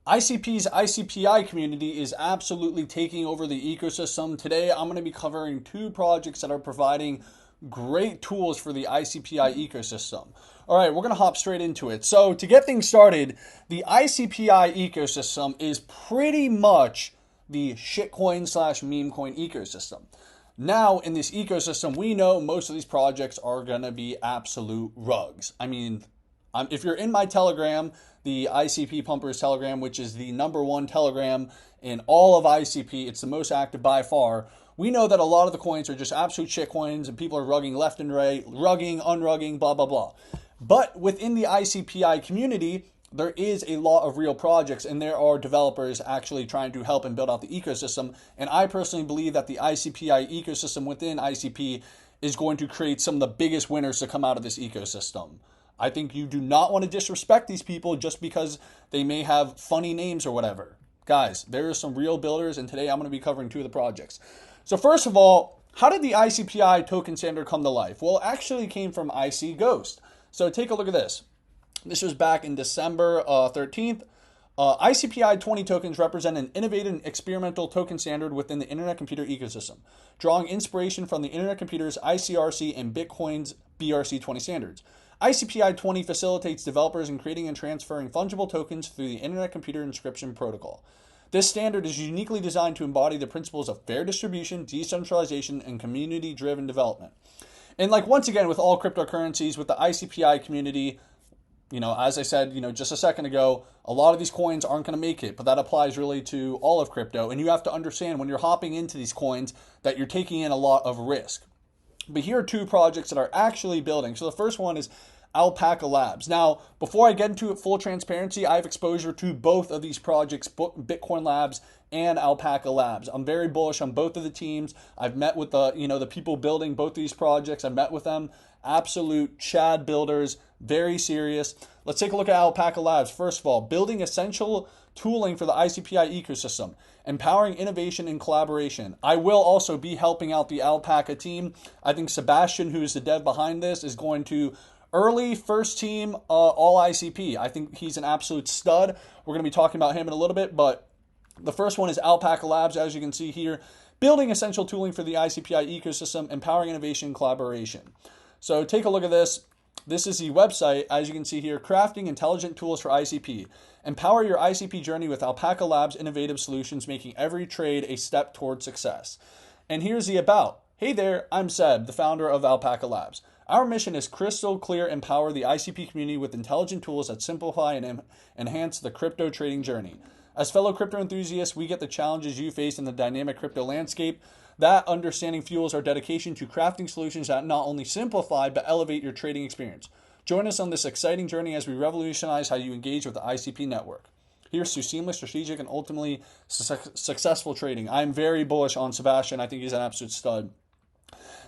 ICP's ICPI community is absolutely taking over the ecosystem. Today, I'm going to be covering two projects that are providing great tools for the ICPI ecosystem. All right, we're going to hop straight into it. So, to get things started, the ICPI ecosystem is pretty much the shitcoin slash meme coin ecosystem. Now, in this ecosystem, we know most of these projects are going to be absolute rugs. I mean, if you're in my Telegram, the ICP Pumpers Telegram, which is the number one Telegram in all of ICP, it's the most active by far. We know that a lot of the coins are just absolute shit coins and people are rugging left and right, rugging, unrugging, blah, blah, blah. But within the ICPI community, there is a lot of real projects and there are developers actually trying to help and build out the ecosystem. And I personally believe that the ICPI ecosystem within ICP is going to create some of the biggest winners to come out of this ecosystem. I think you do not want to disrespect these people just because they may have funny names or whatever. Guys, there are some real builders, and today I'm going to be covering two of the projects. So first of all, how did the ICPI token standard come to life? Well, it actually came from IC Ghost. So take a look at this. This was back in December 13th. ICPI 20 tokens represent an innovative and experimental token standard within the Internet Computer ecosystem, drawing inspiration from the Internet Computer's ICRC and Bitcoin's BRC20 standards. ICPI 20 facilitates developers in creating and transferring fungible tokens through the Internet Computer Inscription Protocol. This standard is uniquely designed to embody the principles of fair distribution, decentralization, and community-driven development. And like once again, with all cryptocurrencies, with the ICPI community, as I said, just a second ago, a lot of these coins aren't going to make it, but that applies really to all of crypto. And you have to understand when you're hopping into these coins that you're taking in a lot of risk. But here are two projects that are actually building. So the first one is Alpaca Labs. Now, before I get into it, full transparency, I have exposure to both of these projects, Bitcoin Labs and Alpaca Labs. I'm very bullish on both of the teams. I've met with the people building both these projects. I've met with them. Absolute Chad builders, very serious. Let's take a look at Alpaca Labs. First of all, building essential tooling for the ICPI ecosystem, empowering innovation and collaboration. I will also be helping out the Alpaca team. I think Sebastian, who is the dev behind this, is going to early first team all ICP. I think he's an absolute stud. We're going to be talking about him in a little bit, but the first one is Alpaca Labs, as you can see here, building essential tooling for the ICPI ecosystem, empowering innovation and collaboration. So take a look at this. This is the website, as you can see here, crafting intelligent tools for ICP. Empower your ICP journey with Alpaca Labs' innovative solutions, making every trade a step toward success. And here's the about. Hey there, I'm Seb, the founder of Alpaca Labs. Our mission is crystal clear: empower the ICP community with intelligent tools that simplify and enhance the crypto trading journey. As fellow crypto enthusiasts, we get the challenges you face in the dynamic crypto landscape. That understanding fuels our dedication to crafting solutions that not only simplify but elevate your trading experience. Join us on this exciting journey as we revolutionize how you engage with the ICP network. Here's to seamless, strategic, and ultimately successful trading. I'm very bullish on Sebastian. I think he's an absolute stud.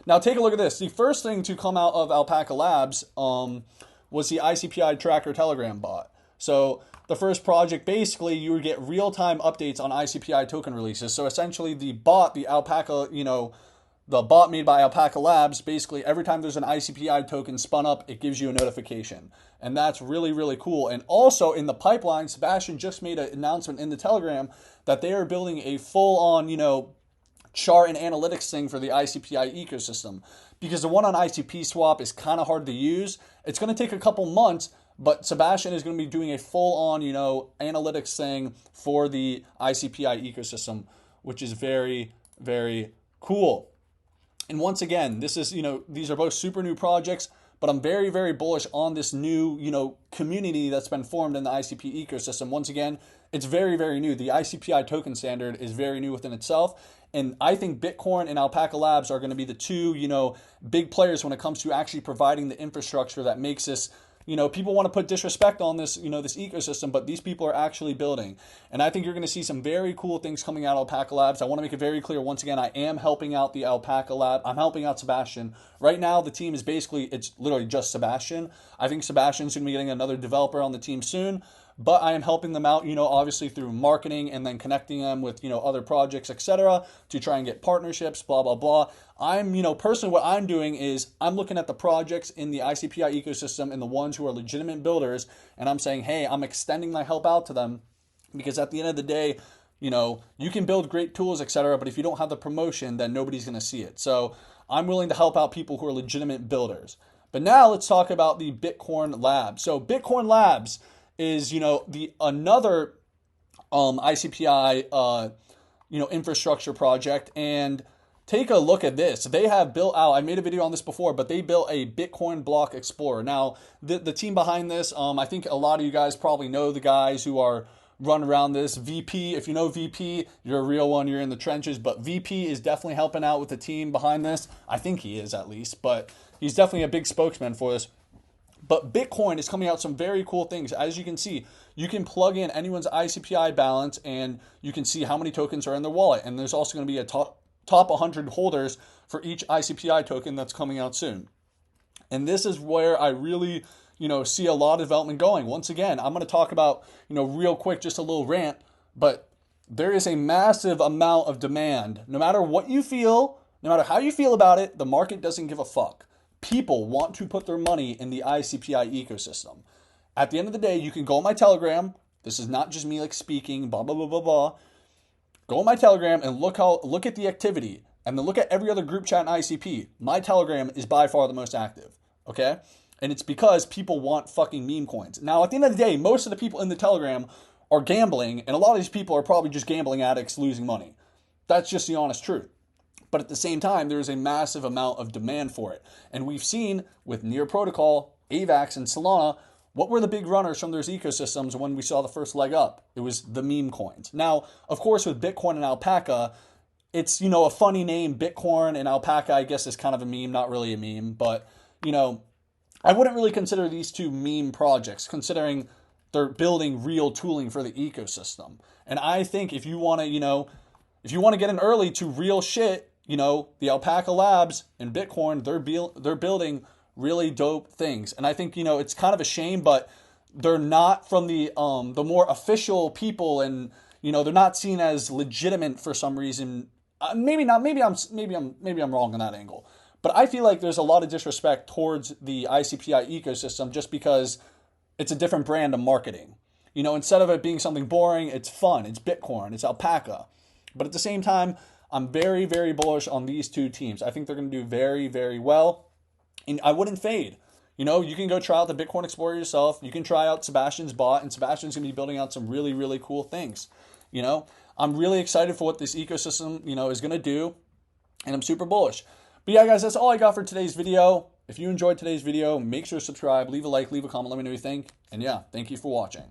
Now take a look at this. The first thing to come out of Alpaca Labs was the ICPI Tracker Telegram bot. So the first project, basically, you would get real-time updates on ICPI token releases. So essentially, the bot, the Alpaca, the bot made by Alpaca Labs, basically every time there's an ICPI token spun up, it gives you a notification. And that's really, really cool. And also in the pipeline, Sebastian just made an announcement in the Telegram that they are building a full-on, chart and analytics thing for the ICPI ecosystem, because the one on ICP Swap is kind of hard to use. It's going to take a couple months, but Sebastian is going to be doing a full-on, analytics thing for the ICPI ecosystem, which is very, very cool. And once again, this is, these are both super new projects, but I'm very, very bullish on this new, community that's been formed in the ICP ecosystem. Once again, it's very, very new. The ICPI token standard is very new within itself. And I think Bitcoin and Alpaca Labs are going to be the two, big players when it comes to actually providing the infrastructure that makes this, people want to put disrespect on this, this ecosystem, but these people are actually building. And I think you're going to see some very cool things coming out of Alpaca Labs. I want to make it very clear, once again, I am helping out the Alpaca Lab. I'm helping out Sebastian. Right now, the team is basically, it's literally just Sebastian. I think Sebastian's going to be getting another developer on the team soon. But I am helping them out, obviously through marketing and then connecting them with, other projects, etc., to try and get partnerships, blah, blah, blah. I'm, personally what I'm doing is I'm looking at the projects in the ICPI ecosystem and the ones who are legitimate builders, and I'm saying, hey, I'm extending my help out to them Because at the end of the day, you know, you can build great tools, etc., but if you don't have the promotion, then nobody's going to see it. So I'm willing to help out people who are legitimate builders. But now let's talk about the Bitcoin Labs. So Bitcoin Labs is, you know, the another ICPI infrastructure project. And take a look at this. They have built out, I made a video on this before, but they built a Bitcoin block explorer. Now, the team behind this, I think a lot of you guys probably know the guys who are run around this. VP, if you know VP, you're a real one, you're in the trenches, but VP is definitely helping out with the team behind this. I think he is, at least, but he's definitely a big spokesman for this. But Bitcoin is coming out some very cool things. As you can see, you can plug in anyone's ICPI balance and you can see how many tokens are in their wallet. And there's also going to be a top 100 holders for each ICPI token that's coming out soon. And this is where I really, see a lot of development going. Once again, I'm going to talk about, real quick, just a little rant, but there is a massive amount of demand. No matter what you feel, no matter how you feel about it, the market doesn't give a fuck. People want to put their money in the ICPI ecosystem. At the end of the day, you can go on my Telegram. This is not just me like speaking, blah, blah, blah, blah, blah. Go on my Telegram and look at the activity, and then look at every other group chat in ICP. My Telegram is by far the most active, okay? And it's because people want fucking meme coins. Now, at the end of the day, most of the people in the Telegram are gambling, and a lot of these people are probably just gambling addicts losing money. That's just the honest truth. But at the same time, there is a massive amount of demand for it. And we've seen with Near Protocol, AVAX, and Solana, what were the big runners from those ecosystems when we saw the first leg up? It was the meme coins. Now, of course, with Bitcoin and Alpaca, it's, a funny name. Bitcoin and Alpaca, I guess, is kind of a meme, not really a meme. But, I wouldn't really consider these two meme projects, considering they're building real tooling for the ecosystem. And I think if you want to get in early to real shit, the Alpaca Labs and Bitcoin, they're building really dope things. And I think, it's kind of a shame, but they're not from the more official people, and, they're not seen as legitimate for some reason. Maybe not, maybe I'm wrong on that angle. But I feel like there's a lot of disrespect towards the ICPI ecosystem just because it's a different brand of marketing. Instead of it being something boring, it's fun, it's Bitcoin, it's Alpaca. But at the same time, I'm very, very bullish on these two teams. I think they're going to do very, very well. And I wouldn't fade. You can go try out the Bitcoin Explorer yourself. You can try out Sebastian's bot, and Sebastian's going to be building out some really, really cool things. I'm really excited for what this ecosystem, is going to do, and I'm super bullish. But yeah, guys, that's all I got for today's video. If you enjoyed today's video, make sure to subscribe, leave a like, leave a comment, let me know what you think. And yeah, thank you for watching.